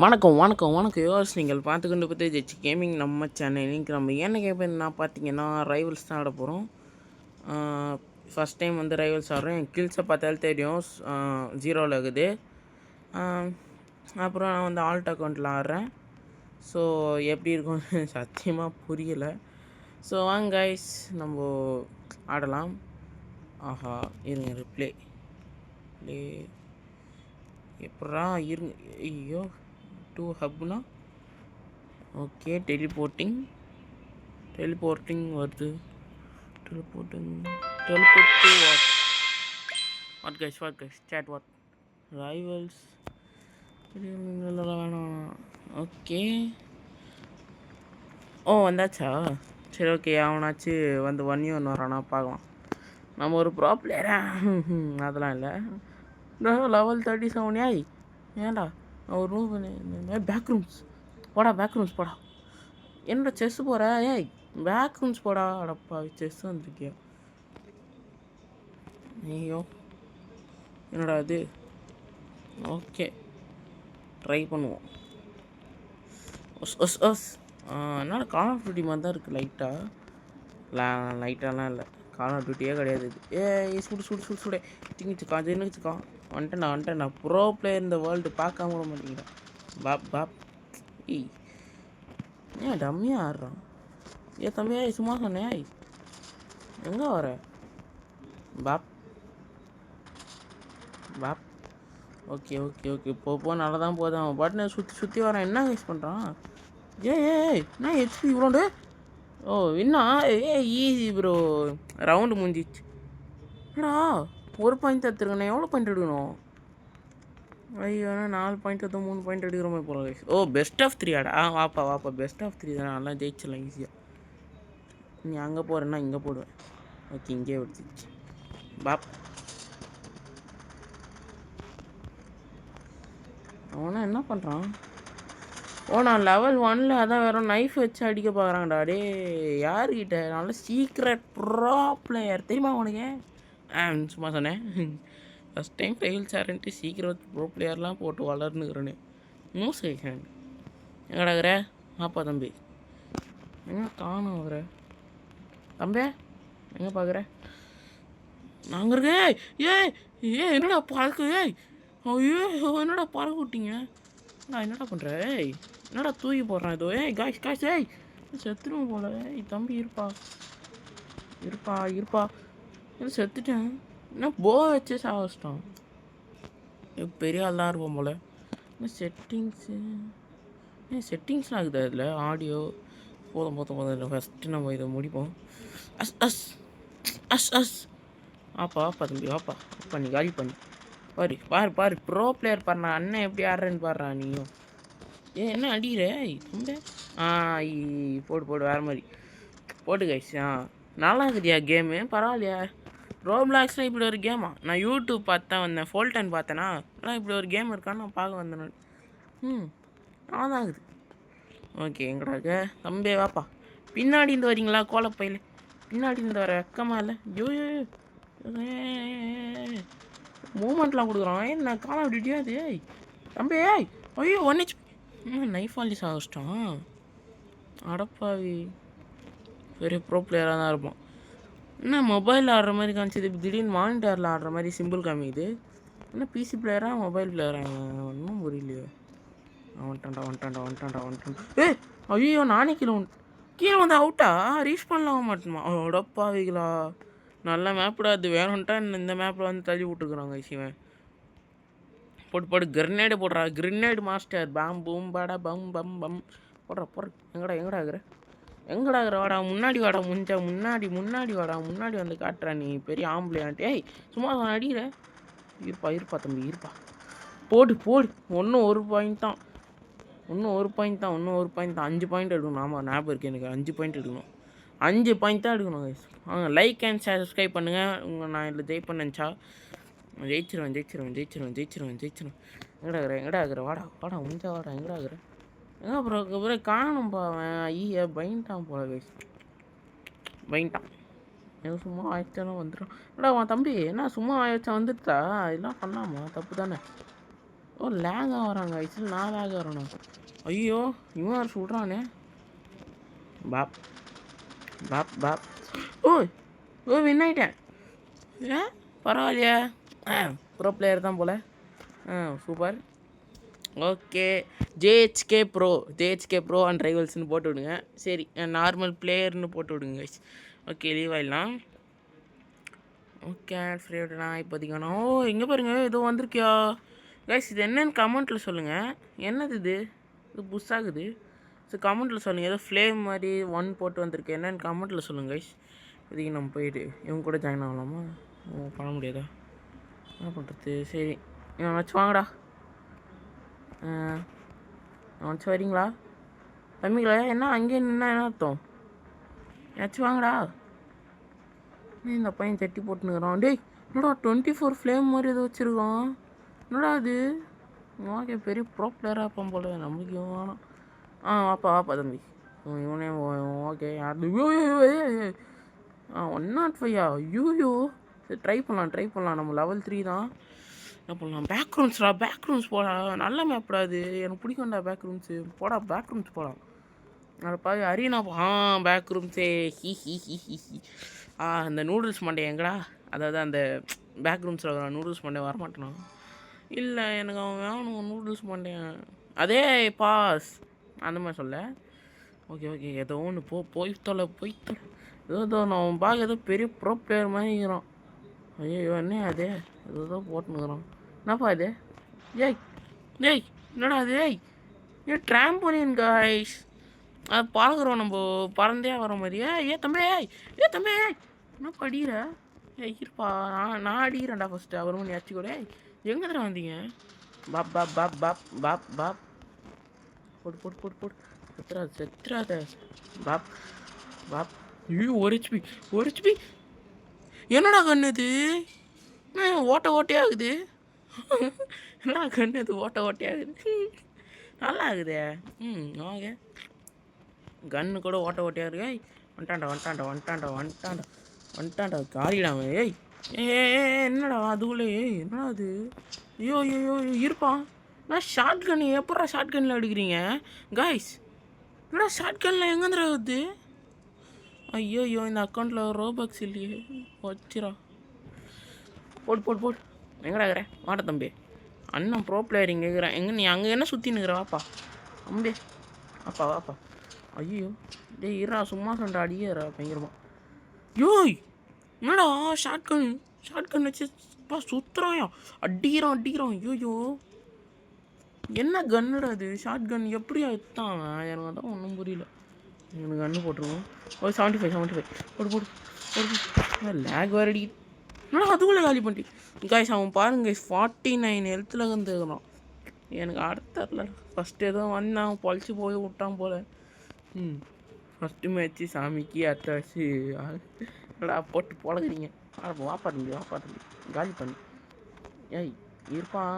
வணக்கம் வணக்கம் வணக்கம் யோஸ் நீங்கள் பார்த்துக்கொண்டு பற்றி ஜெச்சு கேமிங் நம்ம சேனல் இன்றைக்கி நம்ம என்ன கேட்பேன்னா பார்த்தீங்கன்னா ரைவல்ஸ் தான் ஆட போகிறோம். ஃபஸ்ட் டைம் வந்து ரைவல்ஸ் ஆடுறோம். என் கில்ஸை பார்த்தாலே தெரியும், 0ல் இருக்குது. அப்புறம் நான் வந்து ஆல்ட் அக்கௌண்ட்டில் ஆடுறேன். ஸோ எப்படி இருக்கும்னு சத்தியமாக புரியலை. ஸோ வாங்க கைஸ் நம்ம ஆடலாம். ஆஹா இருங்க ப்ளே எப்படா இருங்க. ஐயோ 2 ஹப்னா ஓகே. டெலிபோர்ட்டிங் வருது. Teleport to what guys said what rivals வேணாம். ஓகே வந்தாச்சா? சரி ஓகே. அவனாச்சு வந்து 1v1 வரானா பார்க்கலாம். நம்ம ஒரு ப்ரோ பிளேயரா? அதெல்லாம் இல்லை. லெவல் 37 ஆய் ஏன்டா ஒரு ரூம் பேக் ரூம்ஸ் போடா. என்னடா செஸ் போகிற? ஏய் பேக் ரூம்ஸ் போடா. அடப்பா செஸ் வந்துருக்கியா? ஐயோ என்னடா அது? ஓகே ட்ரை பண்ணுவோம். என்னடா கால் ஆஃப் டியூட்டி மாதிரி தான் இருக்குது. லைட்டாலாம் இல்லை, கால் ஆஃப் டியூட்டியே கிடையாது இது. சுடு திங்கிச்சுக்கா தின்னுச்சுக்கா. வந்துட்டேன் நான் ப்ரோ பிளேயர் இந்த வேர்ல்டு பார்க்காம விட மாட்டேங்கிறேன். பாப் ஏன் டம்மியாக ஆடுறான்? தம்பியா சும்மா சொன்னேன். எங்கே வர? பாப் ஓகே போ நல்லா தான் போதும். அவன் பாட்டுன்னு சுற்றி வரான். என்ன யூஸ் பண்ணுறான்? என்ன ஹெச்பி இவ்வளோண்டு? இன்னும் ஈஸி ப்ரோ. ரவுண்டு முடிஞ்சிச்சு. என்னடா 1 பாயிண்ட் எடுத்துருக்கேண்ணே. எவ்வளோ பாயிண்ட் எடுக்கணும்? ஐயோ 4 பாயிண்ட் எடுத்தோம், 3 பாயிண்ட் எடுக்கிற மாதிரி போகல. பெஸ்ட் ஆஃப் 3 ஆடா. வாப்பா பெஸ்ட் ஆஃப் 3 தானே, நல்லா ஜெயிச்சிடலாம் ஈஸியாக. நீ அங்கே போகிறேன்னா இங்கே போடுவேன். ஓகே இங்கே விடுச்சிச்சு. பாப் அவனா என்ன பண்ணுறான்? நான் லெவல் 1ல் அதான் வேறு நைஃப் வச்சு அடிக்க பார்க்குறாங்கடா. டே யார்கிட்ட? நல்ல சீக்ரெட் ப்ரோ பிளேயர் தெரியுமா உனக்கு? சும்மா சொன்னேன். ஃபஸ்ட் டைம் ரைவல்ஸ் ஆடுன்ட்டு சீக்ரெட் ப்ரோ பிளேயர்லாம் போட்டு வளர்ந்துக்கிறேன்னு நியூஸ் கேட்குறேன். எங்கடாக்குற? தம்பி எங்கே காணும் ஆகுற? தம்பி எங்கே பார்க்குற? நாங்கள் இருக்கேன். என்னடா பறக்கு? ஐயோ என்னடா பறக்க விட்டீங்க? என்னடா பண்ணுற? என்னடா தூக்கி போடுறான் ஏதோ? காய்ஸ் செத்துருவோம் போல. தம்பி இருப்பா என்ன செத்துட்டேன். என்ன போ வச்சு சாவச்சிட்டான். பெரிய ஆள் தான் இருப்போம் போல். என்ன செட்டிங்ஸ்லாம் இருக்குது அதில். ஆடியோ போதும் இல்லை. ஃபஸ்ட்டு நம்ம இதை முடிப்போம். வாப்பா தம்பி வாப்பா பண்ணி காலி பண்ணி பாரு ப்ரோ பிளேயர் பாரு. நான் அண்ணன் எப்படி ஆடுறேன்னு பாடுறா நீயும். என்ன அடிக்கிற தம்பி? போடு வேறு மாதிரி போட்டு கைஸ். நல்லா இருக்குதியா கேமு? பரவாயில்லையா? ரோப்ளாக்ஸ்லாம் இப்படி ஒரு கேமா? நான் யூடியூப் பார்த்தேன் வந்தேன். ஃபோல்டன் பார்த்தேன்னா ஆனால் இப்படி ஒரு கேம் இருக்கான்னு நான் பார்க்க வந்தேன். நல்லா தான் இருக்குது. ஓகே எங்கடாக்க தம்பி வாப்பா. பின்னாடி இருந்து வரீங்களா கோலப்பையில்? பின்னாடி இருந்து வர வெக்கமாக இல்லை? மூமெண்ட்லாம் கொடுக்குறான். என்ன கால் ஆஃப் டியூட்டியா அது? தம்பி ஐயோ 1 HP நைஃப் ஆலி சாகிச்சிட்டான். அடப்பாவி பெரிய ப்ரோ பிளேயராக தான் இருப்பான். என்ன மொபைலில் ஆடுற மாதிரி காமிச்சது, திடீர்னு மானிட்டரில் ஆடுற மாதிரி சிம்பிள் காமிக்குது. என்ன பிசி பிளேயராக மொபைல் பிளேயராக ஒன்றும் புரியலையே. வந்துட்டான்டா. ஐயோ நானே கீழே வந்து அவுட்டா? ரீச் பண்ணலாம் மாட்டேமா? அடப்பாவிகளா. நல்ல மேப்டா அது. வேணும்ட்டா இந்த மேப்பில் வந்து தள்ளி விட்டுருக்குறாங்க சிவன். போட்டு கிரனேடு போடுறா. கிரனேடு மாஸ்டர் பூம் பாடா பம் போடுறா. எங்கடாகிற வாடா. முன்னாடி வாடா. முன்னாடி வாடா. முன்னாடி வந்து காட்டுறா. நீ பெரிய ஆம்பளையான்ட்டு. சும்மா அடிக்கிற. இருப்பா தம்பி இருப்பா. போடு 1 பாயிண்ட் தான். 1 பாயிண்ட் தான். 5 பாயிண்ட் எடுக்கணும். ஆமாம் ஞாபகம் இருக்குது எனக்கு. 5 பாயிண்ட் எடுக்கணும். 5 பாயிண்ட் தான் எடுக்கணும் கைஸ். லைக் அண்ட் சப்ஸ்கிரைப் பண்ணுங்கள். நான் இதில் ஜெயிப்பேன்னு நினச்சா ஜெயிச்சிருவேன். எங்கடாகிற வாடா முடிஞ்சா வாடா. எங்கடாகிற? அப்புறம் காணும்பா அவன். பயன்ட்டான் போல கைஸ். எனக்கு சும்மா ஆயிடுச்சாலும் வந்துடும். அவன் தம்பி என்ன சும்மா ஆயிடுச்சா வந்துடுதா? இதெல்லாம் பண்ணாமா? தப்பு தானே. ஓ லேகாக வராங்க ஆக்சுவலி நான் லேக் வரணும். ஐயோ இவன் யார் சொல்கிறானே. Pop pop pop. ஓ ஓ வின் ஆகிட்டேன். ஏன் பரவாயில்லையா. ப்ரோ பிளேயர் தான் போல். Super. Okay JHK pro and ரைவல்ஸ்னு போட்டு விடுங்க. சரி நார்மல் பிளேயர்னு போட்டு விடுங்க. ஓகே லீவ் ஆகிடலாம். ஓகே ஃப்ரீடா இப்போதைக்கு வேணும். ஓ எங்கே பாருங்கள் ஏதோ வந்திருக்கியா கைஸ். இது என்னென்னு கமெண்ட்டில் சொல்லுங்கள். என்னது இது புதுசாகுது. ஸோ கமெண்ட்டில் சொல்லுங்கள். ஏதோ ஃப்ளேம் மாதிரி 1 போட்டு வந்திருக்கு. என்னென்னு கமெண்ட்டில் சொல்லுங்கள் கைஸ். இதுக்கு நம்ம போயிட்டு இவங்க கூட ஜாயின் ஆகலாமா? பண்ண முடியாதா? என்ன பண்ணுறது? சரி வச்சு வாங்கடா. வச்சு வரீங்களா தம்பிங்களா? என்ன அங்கேயே நின்னா என்ன அர்த்தம்? வச்சு வாங்கடா. இந்த பையன் தட்டி போட்டுனுக்குறான். டேய் என்னடா 24 ஃப்ளேம் மாதிரி எதோ வச்சுருக்கான். என்னடா அது? ஓகே பெரிய ப்ரோ பிளேயராக இருப்பான் போல. நம்மளுக்கு இவன் வேணாம். வாப்பா தம்பி. இவனே ஓகே யார் 105 ஐயோ. சரி ட்ரை பண்ணலாம். நம்ம லெவல் 3 தான். என்ன பண்ணலாம்? பேக்ரூம்ஸ் போடா. நல்ல மேப்டா அது. எனக்கு பிடிக்கும்டா பேக்ரூம்ஸு. போடா பேக்ரூம்ஸ் போடலாம். அதை பாரு அரீனா. பேக்ரூம்ஸே ஹி. அந்த நூடுல்ஸ் மண்டே எங்கடா? அதாவது அந்த பேக்ரூம்ஸில் நூடுல்ஸ் மண்டே வரமாட்டேனா? இல்லை எனக்கு அவன் வேணும் நூடுல்ஸ் மண்டே. அதே பாஸ் அந்த மாதிரி சொல்ல. ஓகே ஏதோ ஒன்று போய் தொலை. ஏதோ நான் பார்க்க ஏதோ பெரிய ப்ரோ பிளேயர் மாதிரி இருக்கிறான். ஐயோ என்ன அதே ஏதோ போட்டுனுக்குறான். என்னப்பா அது? ஏய் என்னடா அது? Trampoline guys. அது பார்க்குறோம் நம்ம பறந்தே வர மாதிரியே. தம்பி என்ன படிக்கிற? இருப்பா நான் அடிக்கிறேன்டா ஃபஸ்ட்டு. அப்புறமா நீ அடிச்சு கூட. எங்கே தடவை வந்தீங்க? பாப் போடு செத்துறாத. பாப் ஐயோ 1 HP. என்னடா கண்ணு இது? ஓட்டையாகுது. என்னடா கண்ணு இது ஓட்டையாகுது. நல்லா ஆகுதே. ஓகே கன்னு கூட ஓட்டையாக இருக்கு. வந்துட்டான்டா காரிடாம. என்னடா அதுக்குள்ளே? என்னடா அது? ஐயோ இருப்பான். நான் ஷார்ட் கன் எப்படா ஷார்ட் கன்னில் எடுக்கிறீங்க காய்ஸ்? என்னடா ஷார்ட் கன்னில் எங்கேந்திரா ஆகுது? ஐயோ இந்த அக்கௌண்ட்டில் ரோபக்ஸ் இல்லையே. வச்சிரா போடு. எங்கடா இருக்கிறேன்? வாட்ட தம்பி. அண்ணன் ப்ரோ பிளேயர் இங்கே இருக்கிறேன். நீ அங்கே என்ன சுற்றினுக்கிற? வாப்பா தம்பி. வாப்பா. ஐயோ டேய் இருடா சும்மா சொன்ன அடிக்கிறா பயங்கரமாக. என்னடா ஷார்ட் கன் வச்சுப்பா சுற்றுறாயா? அடிக்கிறான். ஐயோ என்ன கன்னுடா அது? ஷார்ட் கன் எப்படி எடுத்தான்? எனக்கு அதான் ஒன்றும் புரியல. எனக்கு கன்று போட்டுருவோம். ஒரு 75 போடு. லேக் வேறு அடி. என்னடா அதுக்குள்ளே காலி பண்ணிட்டு காய்ஸ். அவன் பாருங்க 49 ஹெல்த்தில் வந்துருக்கிறான். எனக்கு அடுத்த ஃபஸ்ட்டு ஏதோ வந்தான் பொழைச்சி போய் விட்டான் போல். ஃபஸ்ட்டு மேட்ச்சு சாமிக்கு அடுத்த வச்சு என்னடா போட்டு பழகுறீங்க. வாப்பா தம்பி காலி பண்ணி. இருப்பான்.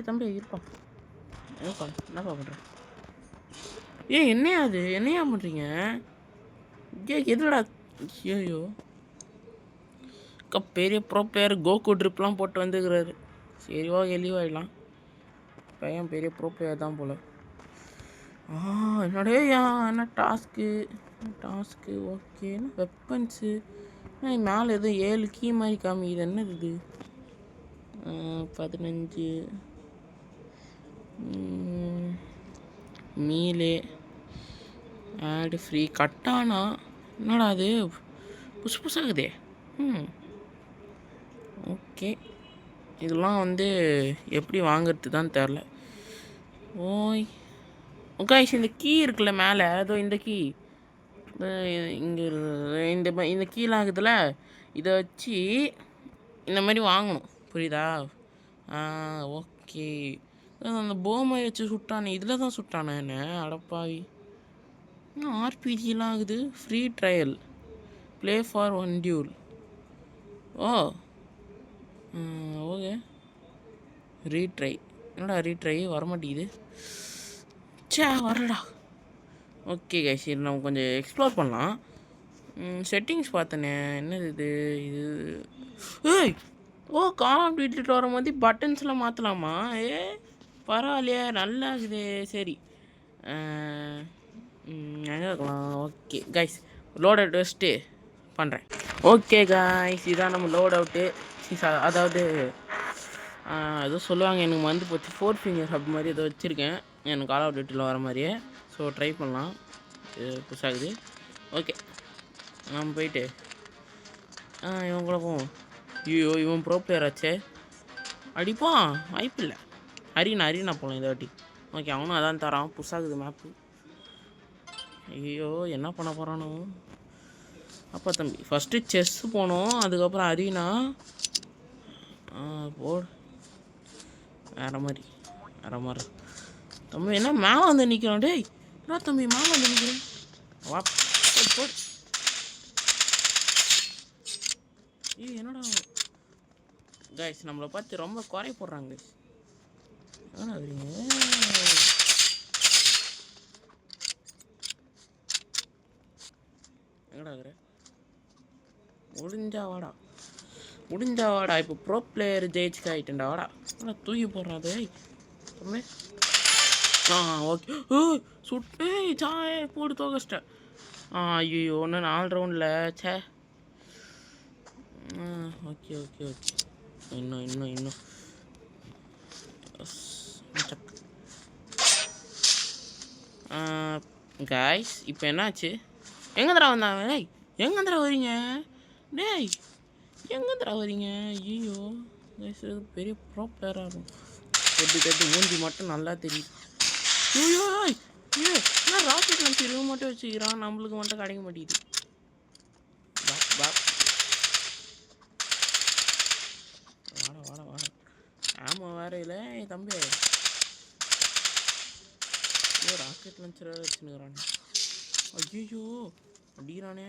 தம்பி இருப்பான். என்னப்பா பண்ணுறேன்? என்னையா பண்ணுறீங்க? எதுடா? ஐயோ பெரிய ப்ரோ பிளேயர் கோகு ட்ரிப்லாம் போட்டு வந்துக்கிறாரு. சரி ஓகே லீவ் ஆகிடலாம். பையன் பெரிய ப்ரோ பிளேயர் தான் போல். என்ன டாஸ்க்கு ஓகே. வெப்பன்ஸு மேலே எதுவும் 7 கீ மாதிரி காமிக்குது. என்னது இது? 15 மீலே ஆடு ஃப்ரீ கட்டானா. என்னடா அது புதுசாகுதே. ஓகே இதெல்லாம் எப்படி வாங்கிறது தான் தெரில. காய்ஸ் இந்த கீ இருக்குல்ல மேலே, அதோ இந்த கீ இங்கே இந்த கீலாம் இருக்குதுல்ல, இதை வச்சு இந்த மாதிரி வாங்கணும். புரியுதா? ஓகே அந்த போமை வச்சு சுட்டானே, இதில் தான் சுட்டானே என்ன? அடப்பாவி. ஆர்பிஜிலாம் ஆகுது. Free trial play for 1 dual. Okay retry. என்னடா ரீட்ரை வரமாட்டேங்குது. வரடா. ஓகே கைஸ் இது நம்ம கொஞ்சம் எக்ஸ்ப்ளோர் பண்ணலாம். செட்டிங்ஸ் பார்த்தனே. என்னது இது? ஓ கால் ஆஃப் டியூட்டிட்டு வர மாதிரி பட்டன்ஸ்லாம் மாற்றலாமா? ஏ பரவாயில்லையே, நல்லா இருக்குது. சரி எங்கே இருக்கலாம்? ஓகே கைஸ், லோட் அவுட் வச்சுட்டு பண்ணுறேன். ஓகே கைஸ், இதான் நம்ம லோட் அவுட்டு. அதாவது ஏதோ சொல்லுவாங்க, எனக்கு வந்து போச்சு 4 ஃபிங்கர் ஹப் மாதிரி ஏதோ வச்சுருக்கேன் எனக்கு கால் ஆஃப் டியூட்டியில் வர மாதிரியே. ஸோ ட்ரை பண்ணலாம், புதுசாகுது. ஓகே நம்ம போயிட்டு இவன் கூட போவோம். ஐயோ இவன் ப்ரோ பிளேயர் ஆச்சே, அடிப்பான் வாய்ப்பு இல்லை. அரினா போகலாம் இதை வாட்டி. ஓகே அவனும் அதான் தரான், புதுசாகுது மேப்பு. ஐயோ என்ன பண்ண போகிறானோ. அப்பா தம்பி ஃபஸ்ட்டு செஸ்ஸு போனோம், அதுக்கப்புறம் அரினா. வேறு மாதிரி தம்பி என்ன மேலே வந்து நிற்கிறான். டேய் என்ன தம்பி மேலே வந்து நிற்கிறேன். வா போடு. என்னடா கைஸ் நம்மளை பார்த்து ரொம்ப குறை போடுறாங்க. என்னடா எங்கடா முடிஞ்சா வாடா. இப்போ ப்ரோ பிளேயர் ஜெயிச்சுக்கு ஆகிட்டேன்டா. வாடா ஆனால் தூக்கி போடுறாது தம்பி. ஓகே சுட்டு சாய் போட்டு தோக்கச்சிட்டேன். ஐயோ ஒன்று 4 ரவுண்டில் சே. ஓகே இன்னும் காய்ஸ் இப்போ என்னாச்சு? எங்கேந்திரா வந்தாங்க? டேய் எங்கேந்திரா வரீங்க? டேய் எங்கேந்திரா வரீங்க? ஐயோ பெரிய ப்ரோ பிளேயராக இருக்கும். கட்டி மூஞ்சி மட்டும் நல்லா தெரியுது. ஐயோ என்ன ராக்கெட் லான்ச்சர் இவங்க மட்டும் வச்சுக்கிறான், நம்மளுக்கு மட்டும் கிடைக்க மாட்டேங்குது. வாடா ஆமாம் வேற இல்லை தம்பி. ராக்கெட் லான்ச்சர் வேறு வச்சுன்னுக்குறானே. ஐயோ அடிக்கிறானே.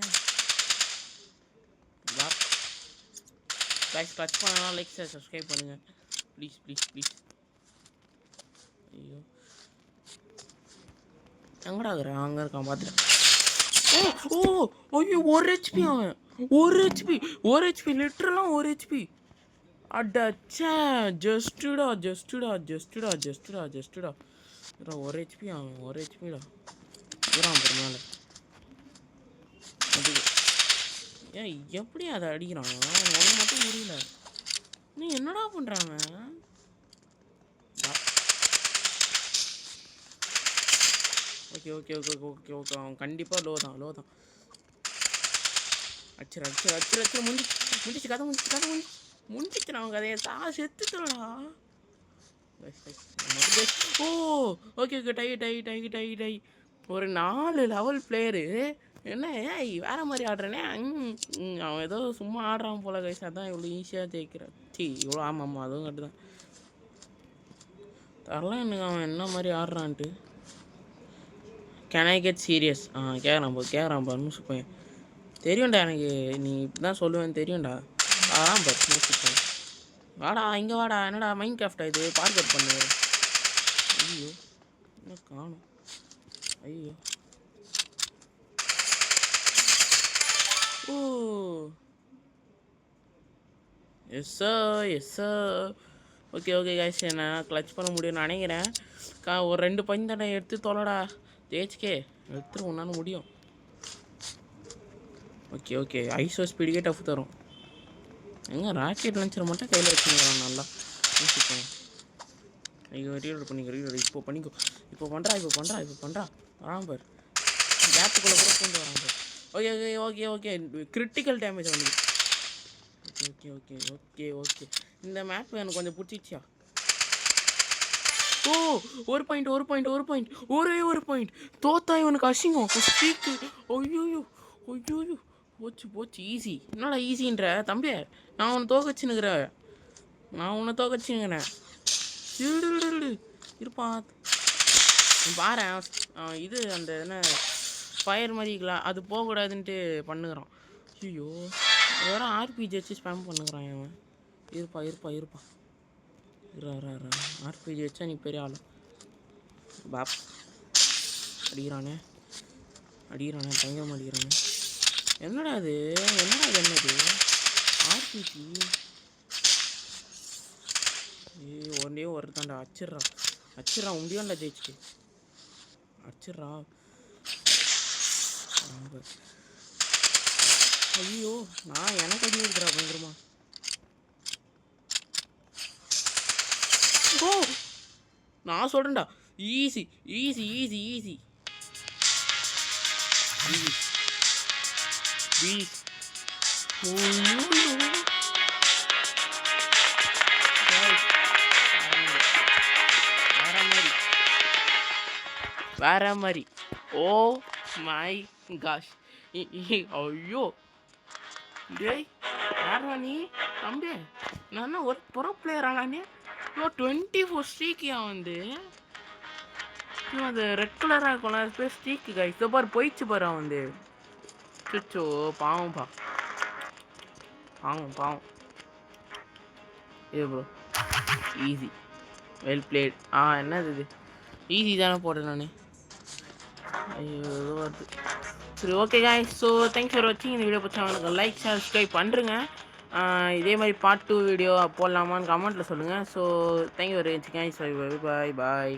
கைஸ் டச் பண்ணலாம், லைக் சப்ஸ்கிரைப் பண்ணுங்கள் ப்ளீஸ். ஐயோ எங்கடா இருக்கிறேன்? அங்கே இருக்கான் பார்த்துட்டேன். ஐயோ 1 HP அவன். 1 HP லிட்டரலாம் 1 HP. அடச்சா ஜஸ்ட்டுடா 1 HP அவன். 1 HPடா இருக்கிறான் மேலே. ஏன் எப்படி அதை அடிக்கிறான்? ஒன்று மட்டும் புரியல. நீ என்னடா பண்ணுறாங்க? ஓகே அவன் கண்டிப்பாக லோ தான். அடிச்சிரு முடிச்சு கதை முடிச்சுட்டு அவன் கதையை செத்துட்டா. ஓகே டை ஒரு 4 லெவல் பிளேயரு. என்ன வேறு மாதிரி ஆடுறேனே. அவன் ஏதோ சும்மா ஆடுறான் போல கைஸ், அதான் இவ்வளோ ஈஸியாக ஜெயிக்கிறான். இவ்வளோ ஆமாம் அதுவும் கட்டு தான் தரலாம் எனக்கு. அவன் என்ன மாதிரி ஆடுறான்ட்டு கேன் ஐ கெட் சீரியஸ்? கேட்குறான் பாரு மூசு பையன். தெரியும்டா எனக்கு, நீ இப்படி தான் சொல்லுவேன்னு தெரியும்டா. பாரு மூசு பையன். வாடா இங்கே வாடா. என்னடா மைண்ட் கிராஃப்டா இது? பார்க்கட் பண்ணு. ஐயோ என்ன காணும். ஐயோ எஸ் சார். ஓகே கைஸ், நான் கிளச் பண்ண முடியும்னு நினைக்கிறேன். ஒரு 2 பஞ்சு தடை எடுத்து தொலைடா. ஜெயிச்சுக்கே எடுத்துரு ஒன்றான முடியும். ஓகே ஐசோ ஸ்பீடுக்கே டஃப் தரும். எங்கே ராக்கெட் லான்ச்சர் மட்டும் கையில் வச்சுருக்கான் நல்லா. ஐயோ ரீலோட் பண்ணிக்கோ. இப்போ பண்ணிக்கோ. இப்போ பண்ணுறா வரான் பார். கேப்புக்குள்ளே கூட பூந்து வரான் பார். ஓகே கிரிட்டிக்கல் டேமேஜ் வந்து. ஓகே இந்த மேப் எனக்கு கொஞ்சம் பிடிச்சிச்சியா. ஒரு பாயிண்ட் ஒரே ஒரு பாயிண்ட். தோத்தா இவனுக்கு அசிங்கம் ஸ்பீக்கு. ஐயோ போச்சு ஈஸி. என்னடா ஈஸின்ற தம்பி? நான் உன்னை தோக்கச்சுன்னுக்கிறேன். இருப்பான் பாரு. இது அந்த என்ன ஃபயர் மாதிரிக்கலாம், அது போகக்கூடாதுன்ட்டு பண்ணுகிறான். ஐயோ வேறு ஆர்பிஜி வச்சு ஸ்பேம் பண்ணுகிறான் அவன். இருப்பா ஆர்பிஜி வச்சா நீ பெரிய ஆள். பாப் அடிக்கிறானே பயங்கரம் அடிக்கிறானே. என்னடா என்னது ஆர்பிஜி? ஒன்னே ஒருத்தாண்டா அச்சிட்றா முடியாண்டா ஜெயிச்சுட்டு அச்சிட்றா. ஐயோ நான் எனக்கு அடி இருக்கிறா பயங்கரமா. ஓ நான் சொல்கிறேன்டா easy easy easy easy please. வேற மாதிரி. Oh my gosh. ஐயோ டேய் யாரா நீ தம்பி? நான் ஒரு ப்ரோ பிளேயரா நானே? 24 ஸ்ட்ரீக்கியா வந்து அது ரெட் கலராக இருக்கும்ல அது பேர் ஸ்ட்ரீக்கு கைஸ். இதோ பாரு போயிடுச்சு பாரு அவன் வந்து. சுச்சோ பாவம்பா பாவம். இது ப்ரோ ஈஸி வெல் பிளேட். என்னது இது ஈஸி தானே போடுறேன் நான். ஐயோ வருது. சரி okay guys. So thanks for வாட்சிங். இந்த வீடியோ பிடிச்சா அவங்களுக்கு லைக் சப்ஸ்கிரைப் பண்ணுறேங்க. இதே மாதிரி பார்ட் 2 வீடியோ போடலாமான்னு கமெண்ட்டில் சொல்லுங்கள். ஸோ தேங்க்யூ ஃபார் வாட்சிங் காய்ஸ். பாய் பாய்.